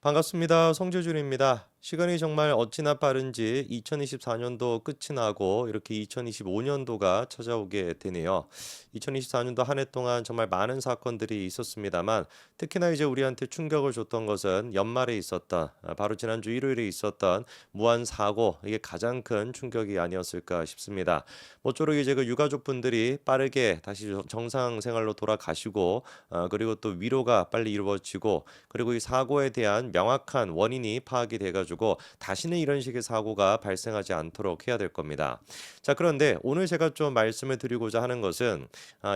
반갑습니다. 성재준입니다. 시간이 정말 어찌나 빠른지 2024년도 끝이 나고 이렇게 2025년도가 찾아오게 되네요. 2024년도 한 해 동안 정말 많은 사건들이 있었습니다만 특히나 이제 우리한테 충격을 줬던 것은 연말에 있었던 바로 지난주 일요일에 있었던 무한 사고 이게 가장 큰 충격이 아니었을까 싶습니다. 모쪼록 이제 그 유가족분들이 빠르게 다시 정상 생활로 돌아가시고 그리고 또 위로가 빨리 이루어지고 그리고 이 사고에 대한 명확한 원인이 파악이 돼가지고 다시는 이런 식의 사고가 발생하지 않도록 해야 될 겁니다. 자, 그런데 오늘 제가 좀 말씀을 드리고자 하는 것은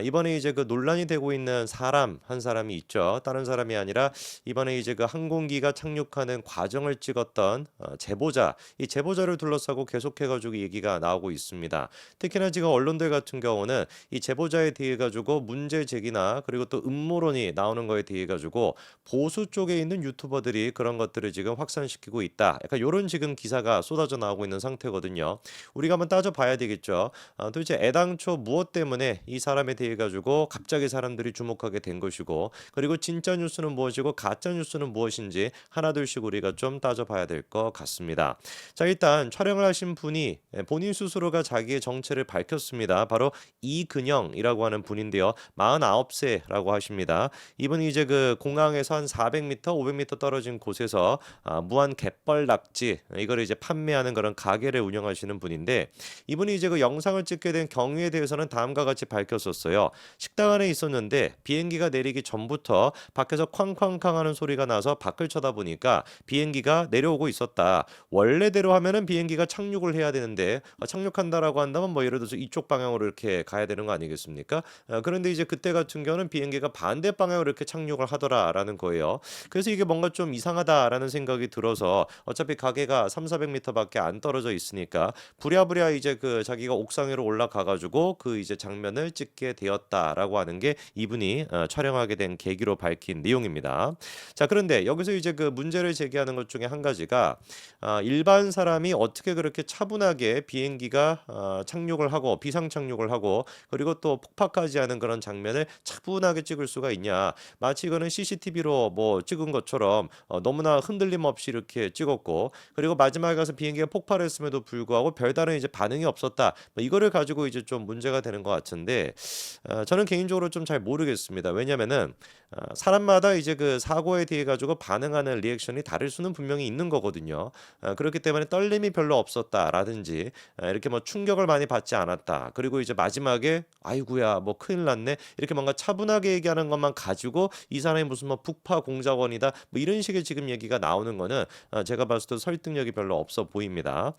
이번에 이제 그 논란이 되고 있는 사람 한 사람이 있죠. 다른 사람이 아니라 이번에 이제 그 항공기가 착륙하는 과정을 찍었던 제보자, 이 제보자를 둘러싸고 계속해가지고 얘기가 나오고 있습니다. 특히나 지금 언론들 같은 경우는 이 제보자에 대해 가지고 문제 제기나 그리고 또 음모론이 나오는 거에 대해 가지고 보수 쪽에 있는 유튜버들이 그런 것들을 지금 확산시키고 있다. 약간 요런 지금 기사가 쏟아져 나오고 있는 상태거든요. 우리가 한번 따져봐야 되겠죠. 도대체 애당초 무엇 때문에 이 사람에 대해 가지고 갑자기 사람들이 주목하게 된 것이고 그리고 진짜 뉴스는 무엇이고 가짜 뉴스는 무엇인지 하나둘씩 우리가 좀 따져봐야 될 것 같습니다. 자, 일단 촬영을 하신 분이 본인 스스로가 자기의 정체를 밝혔습니다. 바로 이근영이라고 하는 분인데요. 49세라고 하십니다. 이분이 이제 그 공항에서 한 400m, 500m 떨어진 곳에서 무한 갯벌 낙지 이거를 이제 판매하는 그런 가게를 운영하시는 분인데 이분이 이제 그 영상을 찍게 된 경위에 대해서는 다음과 같이 밝혔었어요. 식당 안에 있었는데 비행기가 내리기 전부터 밖에서 쾅쾅쾅 하는 소리가 나서 밖을 쳐다보니까 비행기가 내려오고 있었다. 원래대로 하면은 비행기가 착륙을 해야 되는데 착륙한다라고 한다면 뭐 예를 들어서 이쪽 방향으로 이렇게 가야 되는 거 아니겠습니까? 그런데 이제 그때 같은 경우는 비행기가 반대 방향으로 이렇게 착륙을 하더라라는 거예요. 그래서 이게 뭔가 좀 이상하다라는 생각이 들어서 어차피 가게가 300-400m밖에 안 떨어져 있으니까 부랴부랴 이제 그 자기가 옥상 위로 올라가 가지고 그 이제 장면을 찍게 되었다라고 하는 게 이분이 촬영하게 된 계기로 밝힌 내용입니다. 자, 그런데 여기서 이제 그 문제를 제기하는 것 중에 한 가지가 일반 사람이 어떻게 그렇게 차분하게 비행기가 착륙을 하고 비상 착륙을 하고 그리고 또 폭파까지 하는 그런 장면을 차분하게 찍을 수가 있냐. 마치 이거는 CCTV로 뭐 찍은 것처럼 너무나 흔들림 없이 이렇게 찍었고 그리고 마지막에 가서 비행기가 폭발했음에도 불구하고 별다른 이제 반응이 없었다. 뭐 이거를 가지고 이제 좀 문제가 되는 것 같은데 저는 개인적으로 좀 잘 모르겠습니다. 왜냐면은 사람마다 이제 그 사고에 대해 가지고 반응하는 리액션이 다를 수는 분명히 있는 거거든요. 그렇기 때문에 떨림이 별로 없었다라든지 이렇게 뭐 충격을 많이 받지 않았다. 그리고 이제 마지막에 아이고야 뭐 큰일 났네. 이렇게 뭔가 차분하게 얘기하는 것만 가지고 이 사람이 무슨 뭐 북파 공작원이다. 뭐 이런 식의 지금 얘기가 나오는 거는 제가 봤을 때 설득력이 별로 없어 보입니다.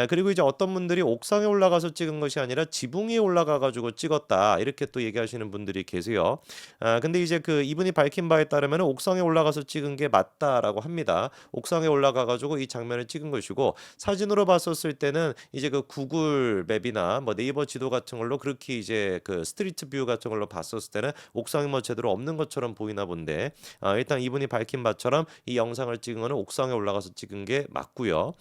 그리고 이제 어떤 분들이 옥상에 올라가서 찍은 것이 아니라 지붕 위에 올라가 가지고 찍었다. 이렇게 또 얘기하시는 분들이 계세요. 근데 이제 그 이분이 밝힌 바에 따르면 옥상에 올라가서 찍은 게 맞다라고 합니다. 옥상에 올라가 가지고 이 장면을 찍은 것이고 사진으로 봤었을 때는 이제 그 구글 맵이나 뭐 네이버 지도 같은 걸로 그렇게 이제 그 스트리트 뷰 같은 걸로 봤었을 때는 옥상이 뭐 제대로 없는 것처럼 보이나 본데 일단 이분이 밝힌 바처럼 이 영상을 찍은 거는 옥상에 올라가서 찍은 게 맞고요.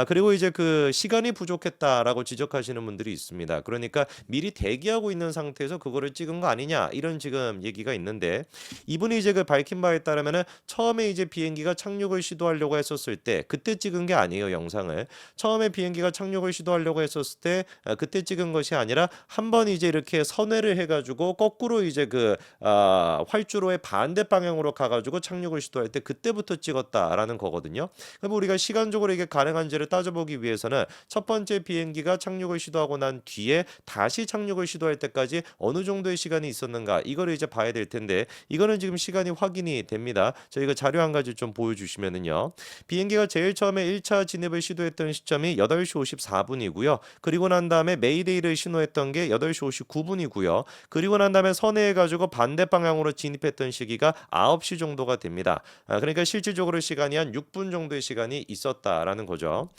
그리고 이제 그 시간이 부족했다라고 지적하시는 분들이 있습니다. 그러니까 미리 대기하고 있는 상태에서 그거를 찍은 거 아니냐 이런 지금 얘기가 있는데 이분이 이제 그 밝힌 바에 따르면은 처음에 이제 비행기가 착륙을 시도하려고 했었을 때 그때 찍은 게 아니에요, 영상을. 처음에 비행기가 착륙을 시도하려고 했었을 때 그때 찍은 것이 아니라 한 번 이제 이렇게 선회를 해 가지고 거꾸로 이제 그 활주로의 반대 방향으로 가 가지고 착륙을 시도할 때 그때부터 찍었다라는 거거든요. 그럼 우리가 시간적으로 이게 가능한지를 따져보기 위해서는 첫 번째 비행기가 착륙을 시도하고 난 뒤에 다시 착륙을 시도할 때까지 어느 정도의 시간이 있었는가 이거를 이제 봐야 될 텐데 이거는 지금 시간이 확인이 됩니다. 저희가 자료 한 가지 좀 보여주시면은요. 비행기가 제일 처음에 1차 진입을 시도했던 시점이 8시 54분이고요. 그리고 난 다음에 메이데이를 신호했던 게 8시 59분이고요. 그리고 난 다음에 선회해가지고 반대 방향으로 진입했던 시기가 9시 정도가 됩니다. 그러니까 실질적으로 시간이 한 6분 정도의 시간이 시간이 있었다라는 거죠.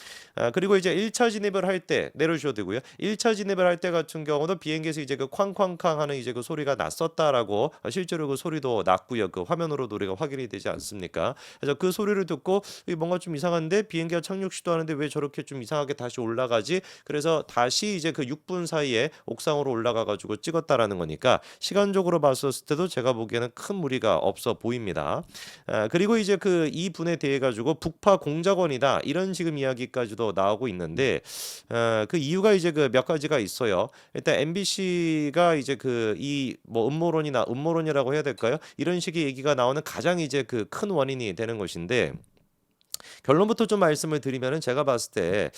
그리고 이제 1차 진입을 할 때 내려주셔도 되고요. 1차 진입을 할 때 같은 경우도 비행기에서 이제 그 쾅쾅쾅 하는 이제 그 소리가 났었다라고 실제로 그 소리도 났고요. 그 화면으로도 우리가 확인이 되지 않습니까? 그래서 그 소리를 듣고 이게 뭔가 좀 이상한데 비행기가 착륙 시도하는데 왜 저렇게 좀 이상하게 다시 올라가지? 그래서 다시 이제 그 6분 사이에 옥상으로 올라가 가지고 찍었다라는 거니까 시간적으로 봤었을 때도 제가 보기에는 큰 무리가 없어 보입니다. 그리고 이제 그 이 분에 대해 가지고 북파 공작원이다 이런 지금 이야기까지도 나오고 있는데 그 이유가 이제 그 몇 가지가 있어요. 일단 MBC가 이제 그 이 뭐 음모론이라고 해야 될까요? 이런 식의 얘기가 나오는 가장 이제 그 큰 원인이 되는 것인데 결론부터 좀 말씀을 드리면은 제가 봤을 때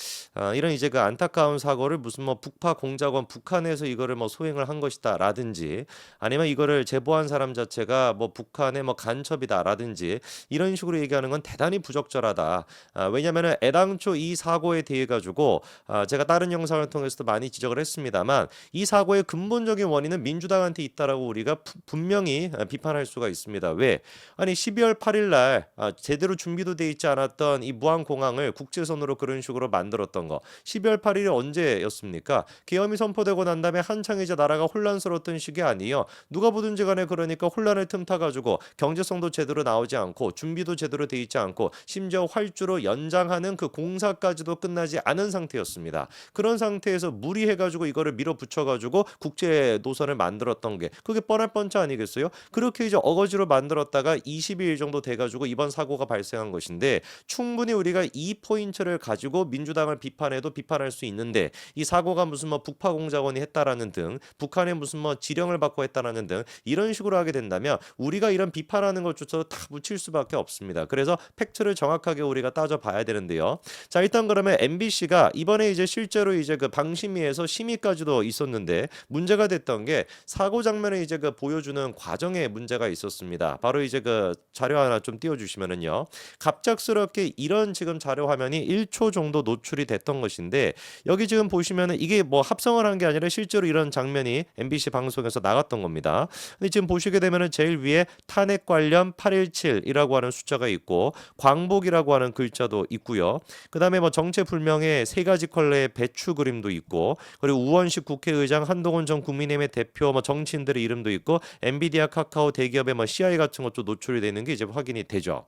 이런 이제 그 안타까운 사고를 무슨 뭐 북파 공작원 북한에서 이거를 뭐 소행을 한 것이다라든지 아니면 이거를 제보한 사람 자체가 뭐 북한의 뭐 간첩이다라든지 이런 식으로 얘기하는 건 대단히 부적절하다. 왜냐면은 애당초 이 사고에 대해 가지고 제가 다른 영상을 통해서도 많이 지적을 했습니다만 이 사고의 근본적인 원인은 민주당한테 있다라고 우리가 분명히 비판할 수가 있습니다. 왜? 아니 12월 8일 날 제대로 준비도 돼 있지 않았던 이 무안공항을 국제선으로 그런 식으로 만들었던 거 12월 8일이 언제였습니까? 계엄이 선포되고 난 다음에 한창 이제 나라가 혼란스러웠던 시기 아니에요. 누가 보든지 간에 그러니까 혼란을 틈타 가지고 경제성도 제대로 나오지 않고 준비도 제대로 돼 있지 않고 심지어 활주로 연장하는 그 공사까지도 끝나지 않은 상태였습니다. 그런 상태에서 무리해 가지고 이거를 밀어붙여 가지고 국제 노선을 만들었던 게 그게 뻔할 뻔치 아니겠어요? 그렇게 이제 어거지로 만들었다가 20일 정도 돼 가지고 이번 사고가 발생한 것인데 충분히 우리가 이 포인트를 가지고 민주당을 비판해도 비판할 수 있는데 이 사고가 무슨 뭐 북파 공작원이 했다라는 등 북한의 무슨 뭐 지령을 받고 했다라는 등 이런 식으로 하게 된다면 우리가 이런 비판하는 것조차도 다 묻힐 수밖에 없습니다. 그래서 팩트를 정확하게 우리가 따져봐야 되는데요. 자 일단 그러면 MBC가 이번에 이제 실제로 이제 그 방심위에서 심의까지도 있었는데 문제가 됐던 게 사고 장면을 이제 그 보여주는 과정에 문제가 있었습니다. 바로 이제 그 자료 하나 좀 띄워주시면은요. 갑작스럽게 이런 지금 자료 화면이 1초 정도 노출이 됐던 것인데 여기 지금 보시면은 이게 뭐 합성을 한 게 아니라 실제로 이런 장면이 MBC 방송에서 나갔던 겁니다. 근데 지금 보시게 되면은 제일 위에 탄핵 관련 817이라고 하는 숫자가 있고 광복이라고 하는 글자도 있고요. 그다음에 뭐 정체불명의 세 가지 컬러의 배추 그림도 있고 그리고 우원식 국회의장 한동훈 전 국민의힘의 대표 뭐 정치인들의 이름도 있고 엔비디아 카카오 대기업의 뭐 CI 같은 것도 노출이 되는 게 이제 확인이 되죠.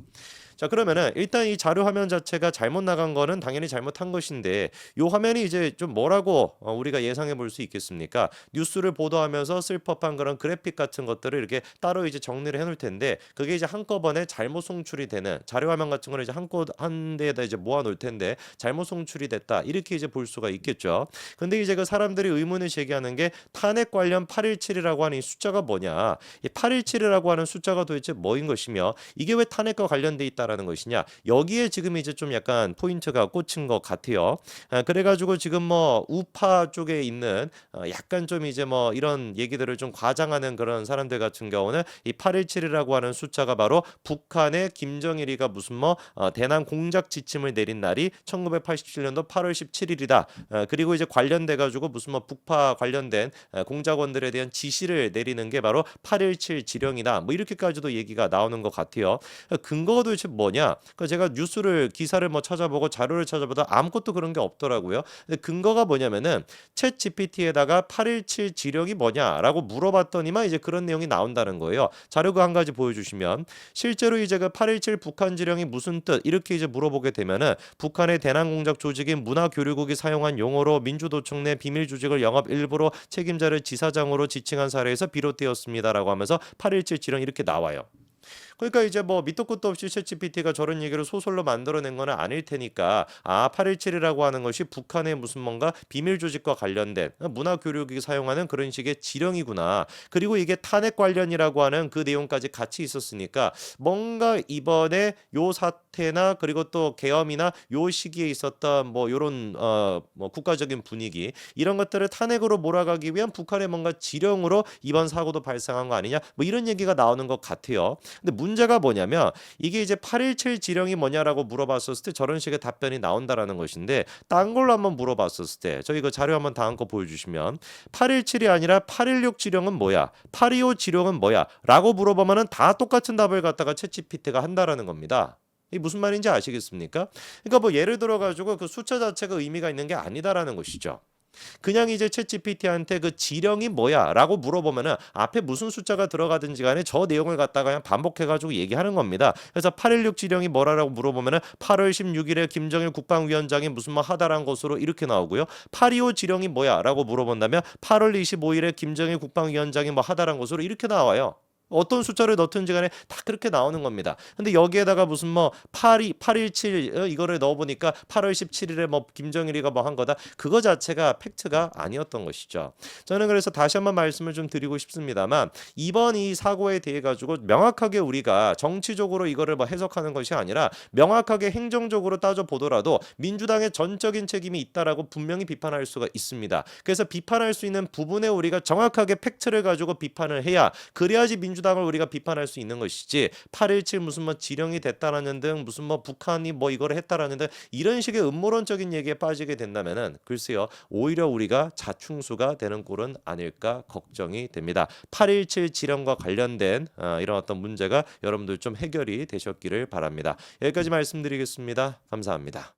자 그러면은 일단 이 자료 화면 자체가 잘못 나간 거는 당연히 잘못한 것인데 요 화면이 이제 좀 뭐라고 우리가 예상해 볼 수 있겠습니까? 뉴스를 보도하면서 쓸 법한 그런 그래픽 같은 것들을 이렇게 따로 이제 정리를 해놓을 텐데 그게 이제 한꺼번에 잘못 송출이 되는 자료 화면 같은 거는 이제 한 데에다 이제 모아 놓을 텐데 잘못 송출이 됐다 이렇게 이제 볼 수가 있겠죠. 근데 이제 그 사람들이 의문을 제기하는 게 탄핵 관련 817이라고 하는 이 숫자가 뭐냐? 이 817이라고 하는 숫자가 도대체 뭐인 것이며 이게 왜 탄핵과 관련돼 있다라는 것이냐? 여기에 지금 이제 좀 약간 포인트가 꽂힌 것 같아요. 그래가지고 지금 뭐 우파 쪽에 있는 약간 좀 이제 뭐 이런 얘기들을 좀 과장하는 그런 사람들 같은 경우는 이 817이라고 하는 숫자가 바로 북한의 김정일이가 무슨 뭐 대남 공작 지침을 내린 날이 1987년도 8월 17일이다. 그리고 이제 관련돼 가지고 무슨 뭐 북파 관련된 공작원들에 대한 지시를 내리는 게 바로 817 지령이다. 뭐 이렇게까지도 얘기가 나오는 것 같아요. 근거가 도대체 뭐냐? 그러니까 제가 뉴스를 기사를 뭐 찾아보고 자료를 찾아보다 아무것도 그런 게 없더라고요. 근데 근거가 뭐냐면은 챗 GPT에다가 817 지령이 뭐냐라고 물어봤더니만 이제 그런 내용이 나온다는 거예요. 자료가 한 가지 보여주시면 실제로 이제 그 817 북한 지령이 무슨 뜻 이렇게 이제 물어보게 되면은 북한의 대남 공작 조직인 문화교류국이 사용한 용어로 민주도청 내 비밀 조직을 영업 일부로 책임자를 지사장으로 지칭한 사례에서 비롯되었습니다라고 하면서 817 지령 이렇게 나와요. 그러니까 이제 뭐 밑도 끝도 없이 챗GPT가 저런 얘기를 소설로 만들어낸 건 아닐 테니까 817이라고 하는 것이 북한의 무슨 뭔가 비밀 조직과 관련된 문화 교육이 사용하는 그런 식의 지령이구나. 그리고 이게 탄핵 관련이라고 하는 그 내용까지 같이 있었으니까 뭔가 이번에 요 사태나 그리고 또 계엄이나 요 시기에 있었던 뭐 요런 뭐 국가적인 분위기 이런 것들을 탄핵으로 몰아가기 위한 북한의 뭔가 지령으로 이번 사고도 발생한 거 아니냐 뭐 이런 얘기가 나오는 것 같아요. 근데 문제가 뭐냐면 이게 이제 817 지령이 뭐냐라고 물어봤었을 때 저런 식의 답변이 나온다라는 것인데 딴 걸로 한번 물어봤었을 때 저희 그 자료 한번 다음 거 보여주시면 817이 아니라 816 지령은 뭐야? 825 지령은 뭐야? 라고 물어보면은 다 똑같은 답을 갖다가 챗GPT가 한다라는 겁니다. 이 무슨 말인지 아시겠습니까? 그러니까 뭐 예를 들어 가지고 그 숫자 자체가 의미가 있는 게 아니다라는 것이죠. 그냥 이제 챗GPT한테 그 지령이 뭐야라고 물어보면은 앞에 무슨 숫자가 들어가든지 간에 저 내용을 갖다가 그냥 반복해 가지고 얘기하는 겁니다. 그래서 8.16 지령이 뭐라고 물어보면은 8월 16일에 김정일 국방위원장이 무슨 뭐 하다란 것으로 이렇게 나오고요. 8.25 지령이 뭐야라고 물어본다면 8월 25일에 김정일 국방위원장이 뭐 하다란 것으로 이렇게 나와요. 어떤 숫자를 넣든지 간에 다 그렇게 나오는 겁니다. 근데 여기에다가 무슨 뭐 817 이거를 넣어 보니까 8월 17일에 뭐 김정일이가 뭐 한 거다. 그거 자체가 팩트가 아니었던 것이죠. 저는 그래서 다시 한번 말씀을 좀 드리고 싶습니다만 이번 이 사고에 대해 가지고 명확하게 우리가 정치적으로 이거를 뭐 해석하는 것이 아니라 명확하게 행정적으로 따져 보더라도 민주당의 전적인 책임이 있다라고 분명히 비판할 수가 있습니다. 그래서 비판할 수 있는 부분에 우리가 정확하게 팩트를 가지고 비판을 해야 그래야지 민주당을 우리가 비판할 수 있는 것이지 8.17 무슨 뭐 지령이 됐다라는 등 무슨 뭐 북한이 뭐 이거를 했다라는 등 이런 식의 음모론적인 얘기에 빠지게 된다면은 글쎄요 오히려 우리가 자충수가 되는 꼴은 아닐까 걱정이 됩니다. 8.17 지령과 관련된 이런 어떤 문제가 여러분들 좀 해결이 되셨기를 바랍니다. 여기까지 말씀드리겠습니다. 감사합니다.